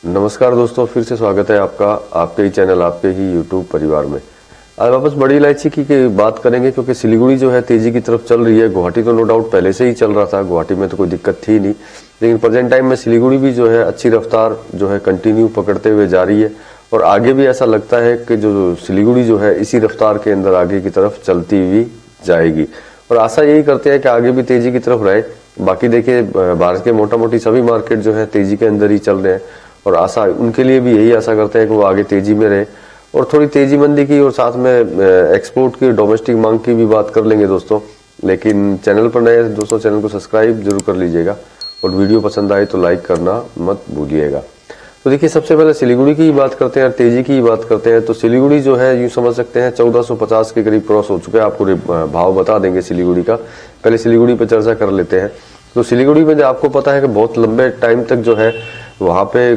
नमस्कार दोस्तों, फिर से स्वागत है आपका आपके ही चैनल, आपके ही यूट्यूब परिवार में। आज वापस बड़ी इलायची की बात करेंगे क्योंकि सिलीगुड़ी जो है तेजी की तरफ चल रही है। गुवाहाटी तो नो डाउट पहले से ही चल रहा था, गुवाहाटी में तो कोई दिक्कत थी नहीं, लेकिन प्रेजेंट टाइम में सिलीगुड़ी भी जो है अच्छी रफ्तार जो है कंटिन्यू पकड़ते हुए जा रही है और आगे भी ऐसा लगता है कि जो सिलीगुड़ी जो है इसी रफ्तार के अंदर आगे की तरफ चलती हुई जाएगी और आशा यही करते हैं कि आगे भी तेजी की तरफ रहे। बाकी देखिए, भारत के मोटा मोटी सभी मार्केट जो है तेजी के अंदर ही चल रहे हैं और आशा उनके लिए भी यही आशा करते हैं कि वो आगे तेजी में रहे। और थोड़ी तेजी मंदी की और साथ में एक्सपोर्ट की, डोमेस्टिक मांग की भी बात कर लेंगे दोस्तों। लेकिन चैनल पर नए दोस्तों, चैनल को सब्सक्राइब जरूर कर लीजिएगा और वीडियो पसंद आए तो लाइक करना मत भूलिएगा। तो देखिए, सबसे पहले सिलीगुड़ी की बात करते हैं, तेजी की बात करते हैं। तो सिलीगुड़ी जो है यूं समझ सकते हैं 1450 के करीब क्रॉस हो चुका है। आपको भाव बता देंगे सिलीगुड़ी का, पहले सिलीगुड़ी पर चर्चा कर लेते हैं। तो सिलीगुड़ी में आपको पता है कि बहुत लंबे टाइम तक जो है वहां पे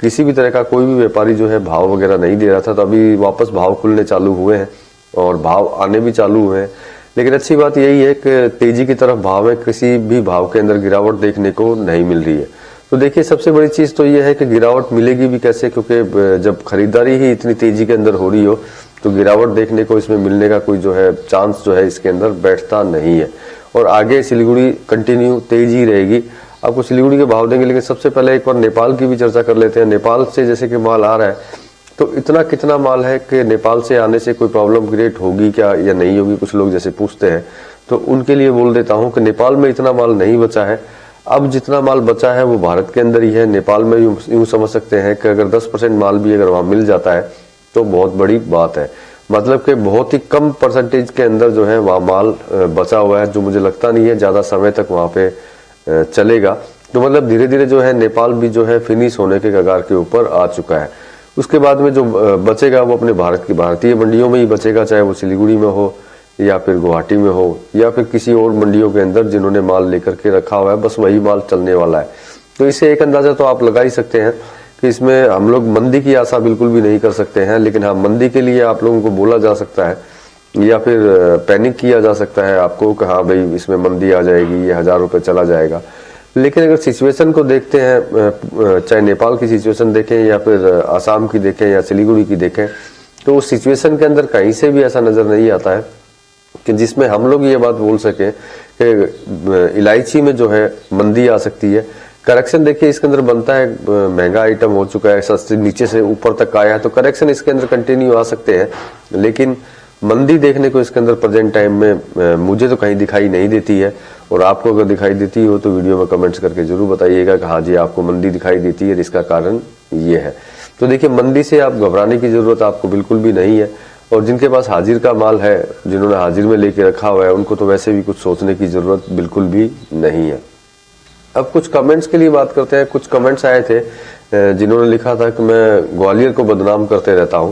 किसी भी तरह का कोई भी व्यापारी जो है भाव वगैरह नहीं दे रहा था। तो अभी वापस भाव खुलने चालू हुए हैं और भाव आने भी चालू हुए हैं। लेकिन अच्छी बात यही है कि तेजी की तरफ भाव में किसी भी भाव के अंदर गिरावट देखने को नहीं मिल रही है। तो देखिए, सबसे बड़ी चीज तो यह है कि गिरावट मिलेगी भी कैसे, क्योंकि जब खरीदारी ही इतनी तेजी के अंदर हो रही हो तो गिरावट देखने को इसमें मिलने का कोई जो है चांस जो है इसके अंदर बैठता नहीं है और आगे सिलीगुड़ी कंटिन्यू तेजी रहेगी। आपको सिलीगुड़ी के भाव देंगे, लेकिन सबसे पहले एक बार नेपाल की भी चर्चा कर लेते हैं। नेपाल से जैसे कि माल आ रहा है, तो इतना कितना माल है कि नेपाल से आने से कोई प्रॉब्लम क्रिएट होगी क्या या नहीं होगी, कुछ लोग जैसे पूछते हैं। तो उनके लिए बोल देता हूं कि नेपाल में इतना माल नहीं बचा है। अब जितना माल बचा है वो भारत के अंदर ही है। नेपाल में यूं समझ सकते हैं कि अगर 10% माल भी अगर वहां मिल जाता है तो बहुत बड़ी बात है। मतलब कि बहुत ही कम परसेंटेज के अंदर जो है वहां माल बचा हुआ है, जो मुझे लगता नहीं है ज्यादा समय तक वहां पे चलेगा। तो मतलब धीरे धीरे जो है नेपाल भी जो है फिनिश होने के कगार के ऊपर आ चुका है। उसके बाद में जो बचेगा वो अपने भारत की भारतीय मंडियों में ही बचेगा, चाहे वो सिलीगुड़ी में हो या फिर गुवाहाटी में हो या फिर किसी और मंडियों के अंदर जिन्होंने माल लेकर के रखा हुआ है, बस वही माल चलने वाला है। तो इसे एक अंदाजा तो आप लगा ही सकते हैं कि इसमें हम लोग मंदी की आशा बिल्कुल भी नहीं कर सकते हैं। लेकिन हाँ, मंदी के लिए आप लोगों को बोला जा सकता है या फिर पैनिक किया जा सकता है आपको कि हाँ भाई इसमें मंदी आ जाएगी, ये 1000 रुपए चला जाएगा। लेकिन अगर सिचुएशन को देखते हैं, चाहे नेपाल की सिचुएशन देखें या फिर आसाम की देखें या सिलीगुड़ी की देखें, तो उस सिचुएशन के अंदर कहीं से भी ऐसा नजर नहीं आता है कि जिसमें हम लोग ये बात बोल सके कि इलायची में जो है मंदी आ सकती है। करेक्शन देखिए इसके अंदर बनता है, महंगा आइटम हो चुका है, सस्ते नीचे से ऊपर तक आया है, तो करेक्शन इसके अंदर कंटिन्यू आ सकते हैं। लेकिन मंदी देखने को इसके अंदर प्रेजेंट टाइम में मुझे तो कहीं दिखाई नहीं देती है। और आपको अगर दिखाई देती हो तो वीडियो में कमेंट्स करके जरूर बताइएगा कि हाँ जी आपको मंदी दिखाई देती है, इसका कारण ये है। तो देखिए, मंदी से आप घबराने की जरूरत आपको बिल्कुल भी नहीं है। और जिनके पास हाजिर का माल है, जिन्होंने हाजिर में लेके रखा हुआ है, उनको तो वैसे भी कुछ सोचने की जरूरत बिल्कुल भी नहीं है। अब कुछ कमेंट्स के लिए बात करते हैं। कुछ कमेंट्स आए थे जिन्होंने लिखा था कि मैं ग्वालियर को बदनाम करते रहता हूं।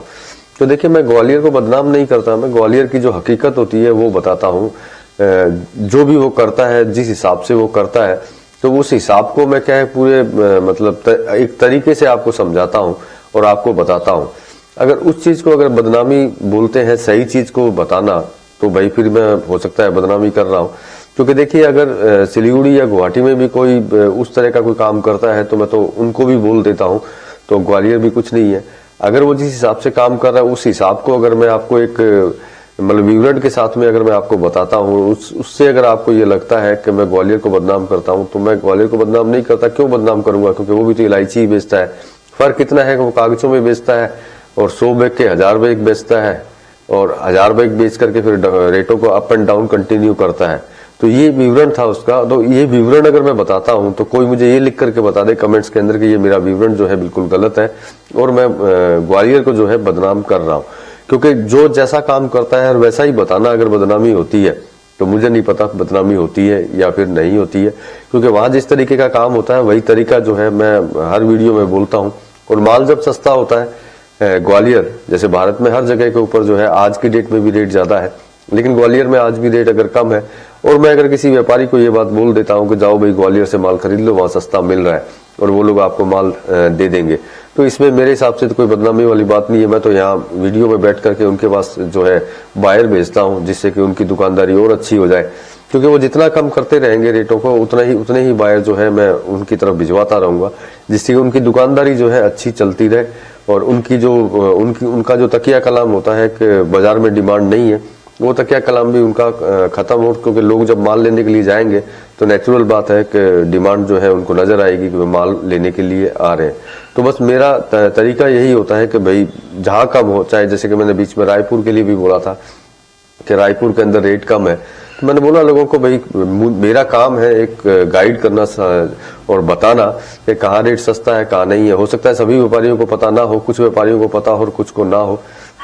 तो देखिए, मैं ग्वालियर को बदनाम नहीं करता, मैं ग्वालियर की जो हकीकत होती है वो बताता हूं। जो भी वो करता है, जिस हिसाब से वो करता है, तो उस हिसाब को मैं क्या है पूरे मतलब एक तरीके से आपको समझाता हूं और आपको बताता हूं। अगर उस चीज को अगर बदनामी बोलते हैं, सही चीज को बताना, तो भाई फिर मैं हो सकता है बदनामी कर रहा हूं। क्योंकि देखिए, अगर सिलीगुड़ी या गुवाहाटी में भी कोई उस तरह का कोई काम करता है तो मैं तो उनको भी बोल देता हूं, तो ग्वालियर भी कुछ नहीं है। अगर वो जिस हिसाब से काम कर रहा है उस हिसाब को अगर मैं आपको एक मतलब विवरण के साथ में अगर मैं आपको बताता हूँ, उससे अगर आपको ये लगता है कि मैं ग्वालियर को बदनाम करता हूँ, तो मैं ग्वालियर को बदनाम नहीं करता। क्यों बदनाम करूंगा? क्योंकि वो भी तो इलायची ही बेचता है। फर्क कितना है कि वो कागजों में बेचता है और 100 बैग के 1000 बैग बेचता है और 1000 बैग बेच करके फिर रेटों को अप एंड डाउन कंटिन्यू करता है। तो ये विवरण था उसका। तो ये विवरण अगर मैं बताता हूं तो कोई मुझे ये लिख करके बता दे कमेंट्स के अंदर कि ये मेरा विवरण जो है बिल्कुल गलत है और मैं ग्वालियर को जो है बदनाम कर रहा हूं। क्योंकि जो जैसा काम करता है वैसा ही बताना अगर बदनामी होती है, तो मुझे नहीं पता बदनामी होती है या फिर नहीं होती है। क्योंकि वहां जिस तरीके का काम होता है वही तरीका जो है मैं हर वीडियो में बोलता हूँ। और माल जब सस्ता होता है, ग्वालियर जैसे भारत में हर जगह के ऊपर जो है आज की डेट में भी रेट ज्यादा है, लेकिन ग्वालियर में आज भी रेट अगर कम है और मैं अगर किसी व्यापारी को ये बात बोल देता हूं कि जाओ भाई ग्वालियर से माल खरीद लो, वहां सस्ता मिल रहा है, और वो लोग आपको माल दे देंगे, तो इसमें मेरे हिसाब से तो कोई बदनामी वाली बात नहीं है। मैं तो यहाँ वीडियो में बैठ करके उनके पास जो है बायर भेजता हूँ जिससे कि उनकी दुकानदारी और अच्छी हो जाए। क्योंकि वो जितना कम करते रहेंगे रेटों को उतने ही बायर जो है मैं उनकी तरफ भिजवाता रहूंगा, जिससे उनकी दुकानदारी जो है अच्छी चलती रहे। और उनका जो तकिया कलाम होता है कि बाजार में डिमांड नहीं है, वो तकिया कलाम भी उनका खत्म हो, क्योंकि लोग जब माल लेने के लिए जाएंगे तो नेचुरल बात है कि डिमांड जो है उनको नजर आएगी कि वो माल लेने के लिए आ रहे हैं। तो बस मेरा तरीका यही होता है कि भाई जहां कम हो, चाहे जैसे कि मैंने बीच में रायपुर के लिए भी बोला था कि रायपुर के अंदर रेट कम है, तो मैंने बोला लोगों को भाई मेरा काम है एक गाइड करना और बताना कि कहाँ रेट सस्ता है कहाँ नहीं है। हो सकता है सभी व्यापारियों को पता ना हो, कुछ व्यापारियों को पता हो और कुछ को ना हो,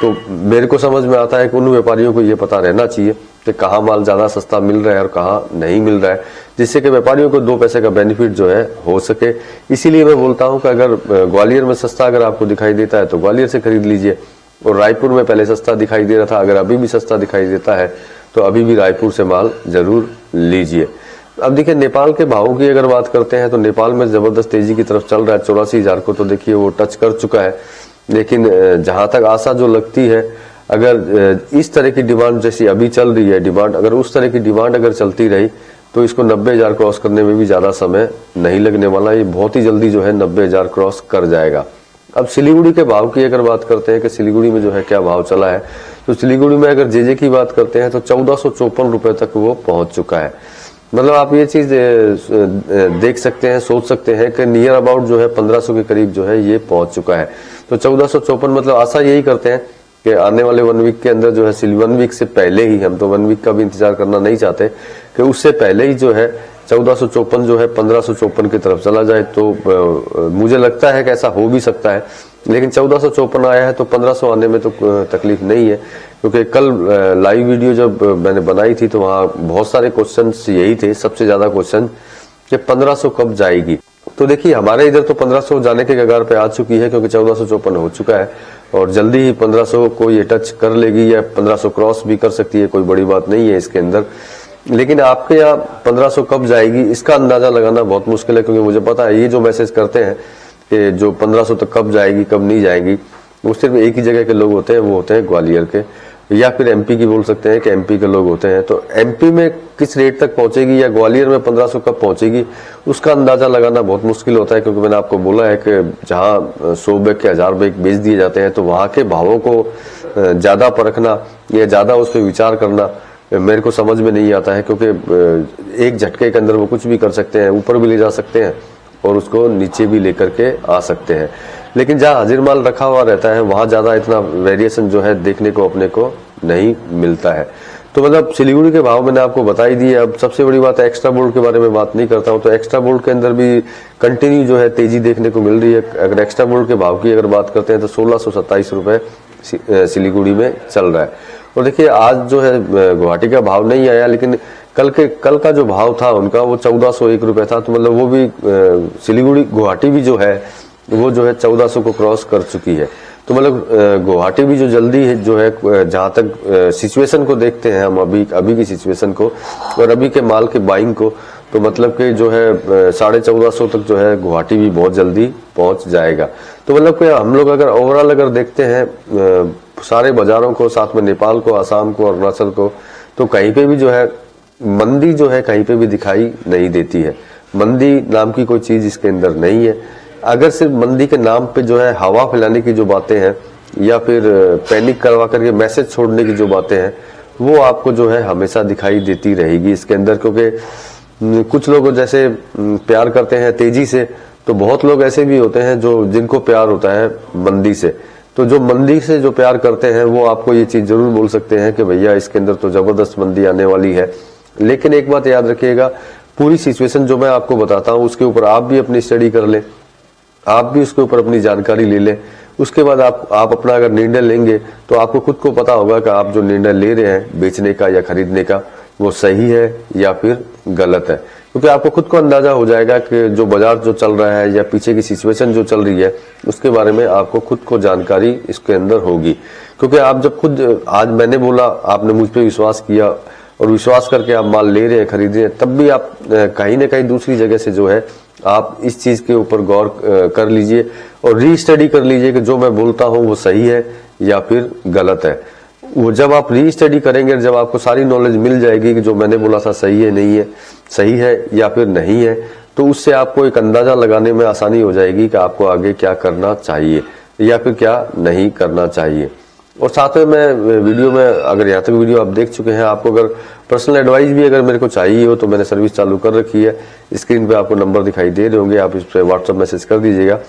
तो मेरे को समझ में आता है कि उन व्यापारियों को ये पता रहना चाहिए कि कहाँ माल ज्यादा सस्ता मिल रहा है और कहाँ नहीं मिल रहा है, जिससे कि व्यापारियों को 2 पैसे का बेनिफिट जो है हो सके। इसीलिए मैं बोलता हूँ कि अगर ग्वालियर में सस्ता अगर आपको दिखाई देता है तो ग्वालियर से खरीद लीजिए, और रायपुर में पहले सस्ता दिखाई दे रहा था, अगर अभी भी सस्ता दिखाई देता है तो अभी भी रायपुर से माल जरूर लीजिए। अब देखिए नेपाल के भावों की अगर बात करते हैं तो नेपाल में जबरदस्त तेजी की तरफ चल रहा है। 84,000 को तो देखिए वो टच कर चुका है, लेकिन जहां तक आशा जो लगती है, अगर इस तरह की डिमांड जैसी अभी चल रही है डिमांड, अगर उस तरह की डिमांड अगर चलती रही तो इसको 90,000 क्रॉस करने में भी ज्यादा समय नहीं लगने वाला। ये बहुत ही जल्दी जो है 90,000 क्रॉस कर जाएगा। अब सिलीगुड़ी के भाव की अगर बात करते हैं कि सिलीगुड़ी में जो है क्या भाव चला है, तो सिलीगुड़ी में अगर जेजे की बात करते हैं तो 1454 रुपए तक वो पहुंच चुका है। मतलब आप ये चीज देख सकते हैं, सोच सकते हैं कि नियर अबाउट जो है 1500 के करीब जो है ये पहुंच चुका है। तो 1454 मतलब आशा यही करते हैं कि आने वाले 1 वीक के अंदर जो है 1 वीक से पहले ही, हम तो 1 वीक का भी इंतजार करना नहीं चाहते, कि उससे पहले ही जो है 1454 जो है 1554 की तरफ चला जाए। तो मुझे लगता है कि ऐसा हो भी सकता है, लेकिन 1454 आया है तो 1500 आने में तो तकलीफ नहीं है, क्योंकि कल लाइव वीडियो जब मैंने बनाई थी तो वहां बहुत सारे क्वेश्चंस यही थे, सबसे ज्यादा क्वेश्चन कि 1500 कब जाएगी। तो देखिए हमारे इधर तो 1500 जाने के कगार पे आ चुकी है, क्योंकि 1454 हो चुका है और जल्दी ही 1500 को ये टच कर लेगी या 1500 क्रॉस भी कर सकती है, कोई बड़ी बात नहीं है इसके अंदर। लेकिन आपके यहाँ 1500 कब जाएगी इसका अंदाजा लगाना बहुत मुश्किल है, क्योंकि मुझे पता है ये जो मैसेज करते हैं कि जो 1500 तक कब जाएगी कब नहीं जाएगी, वो सिर्फ एक ही जगह के लोग होते हैं, वो होते हैं ग्वालियर के, या फिर एमपी की बोल सकते हैं कि एमपी के लोग होते हैं। तो एमपी में किस रेट तक पहुंचेगी या ग्वालियर में 1500 कब पहुंचेगी उसका अंदाजा लगाना बहुत मुश्किल होता है, क्योंकि मैंने आपको बोला है कि जहां 100 बैग के 1000 बैग बेच दिए जाते हैं तो वहां के भावों को ज्यादा परखना या ज्यादा उस पर विचार करना मेरे को समझ में नहीं आता है, क्योंकि एक झटके के अंदर वो कुछ भी कर सकते हैं, ऊपर भी ले जा सकते हैं और उसको नीचे भी लेकर के आ सकते हैं। लेकिन जहां हाजिर माल रखा हुआ रहता है वहां ज्यादा इतना वेरिएशन जो है देखने को अपने को नहीं मिलता है। तो मतलब सिलीगुड़ी के भाव मैंने आपको बता ही दिए। अब सबसे बड़ी बात है एक्स्ट्रा बोल्ट के बारे में बात नहीं करता हूं, तो एक्स्ट्रा बोल्ट के अंदर भी कंटिन्यू जो है तेजी देखने को मिल रही है। अगर एक्स्ट्रा बोल्ट के भाव की अगर बात करते हैं तो 1627 रुपए सिलीगुड़ी में चल रहा है। और देखिए आज जो है गुवाहाटी का भाव नहीं आया, लेकिन कल का जो भाव था उनका वो 1401 रुपए था। तो मतलब वो भी सिलीगुड़ी गुवाहाटी भी जो है वो जो है 1400 को क्रॉस कर चुकी है। तो मतलब गुवाहाटी भी जो जल्दी है जो है, जहां तक सिचुएशन को देखते हैं हम अभी की सिचुएशन को और अभी के माल के बाइंग को, तो मतलब कि जो है 1450 तक जो है गुवाहाटी भी बहुत जल्दी पहुंच जाएगा। तो मतलब कि हम लोग अगर ओवरऑल अगर देखते हैं सारे बाजारों को, साथ में नेपाल को, आसाम को, अरुणाचल को, तो कहीं पे भी जो है मंदी जो है कहीं पे भी दिखाई नहीं देती है। मंदी नाम की कोई चीज इसके अंदर नहीं है। अगर सिर्फ मंदी के नाम पे जो है हवा फैलाने की जो बातें हैं या फिर पैनिक करवा करके मैसेज छोड़ने की जो बातें हैं वो आपको जो है हमेशा दिखाई देती रहेगी इसके अंदर, क्योंकि कुछ लोग जैसे प्यार करते हैं तेजी से, तो बहुत लोग ऐसे भी होते हैं जो जिनको प्यार होता है मंदी से। तो जो मंदी से जो प्यार करते हैं वो आपको ये चीज जरूर बोल सकते हैं कि भैया इसके अंदर तो जबरदस्त मंदी आने वाली है। लेकिन एक बात याद रखिएगा, पूरी सिचुएशन जो मैं आपको बताता हूं उसके ऊपर आप भी अपनी स्टडी कर लें, आप भी उसके ऊपर अपनी जानकारी ले लें। उसके बाद आप अपना अगर निर्णय लेंगे तो आपको खुद को पता होगा कि आप जो निर्णय ले रहे हैं बेचने का या खरीदने का वो सही है या फिर गलत है, क्योंकि आपको खुद को अंदाजा हो जाएगा कि जो बाजार जो चल रहा है या पीछे की सिचुएशन जो चल रही है उसके बारे में आपको खुद को जानकारी इसके अंदर होगी। क्योंकि आप जब खुद, आज मैंने बोला, आपने मुझ पर विश्वास किया और विश्वास करके आप माल ले रहे हैं, खरीद रहे हैं, तब भी आप कहीं ना कहीं दूसरी जगह से जो है आप इस चीज के ऊपर गौर कर लीजिए और री स्टडी कर लीजिए कि जो मैं बोलता हूं वो सही है या फिर गलत है। वो जब आप री स्टडी करेंगे, जब आपको सारी नॉलेज मिल जाएगी कि जो मैंने बोला था सही है नहीं है, सही है या फिर नहीं है, तो उससे आपको एक अंदाजा लगाने में आसानी हो जाएगी कि आपको आगे क्या करना चाहिए या फिर क्या नहीं करना चाहिए। और साथ में मैं वीडियो में, अगर यहाँ तक वीडियो आप देख चुके हैं, आपको अगर पर्सनल एडवाइस भी अगर मेरे को चाहिए हो तो मैंने सर्विस चालू कर रखी है। स्क्रीन पे आपको नंबर दिखाई दे रहे होंगे, आप इस पर व्हाट्सएप मैसेज कर दीजिएगा,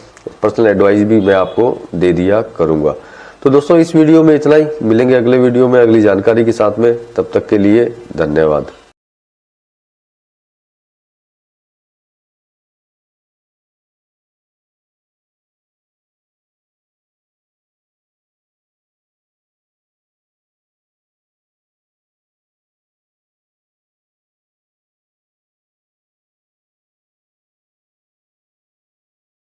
पर्सनल एडवाइस भी मैं आपको दे दिया करूंगा। तो दोस्तों इस वीडियो में इतना ही, मिलेंगे अगले वीडियो में अगली जानकारी के साथ में, तब तक के लिए धन्यवाद।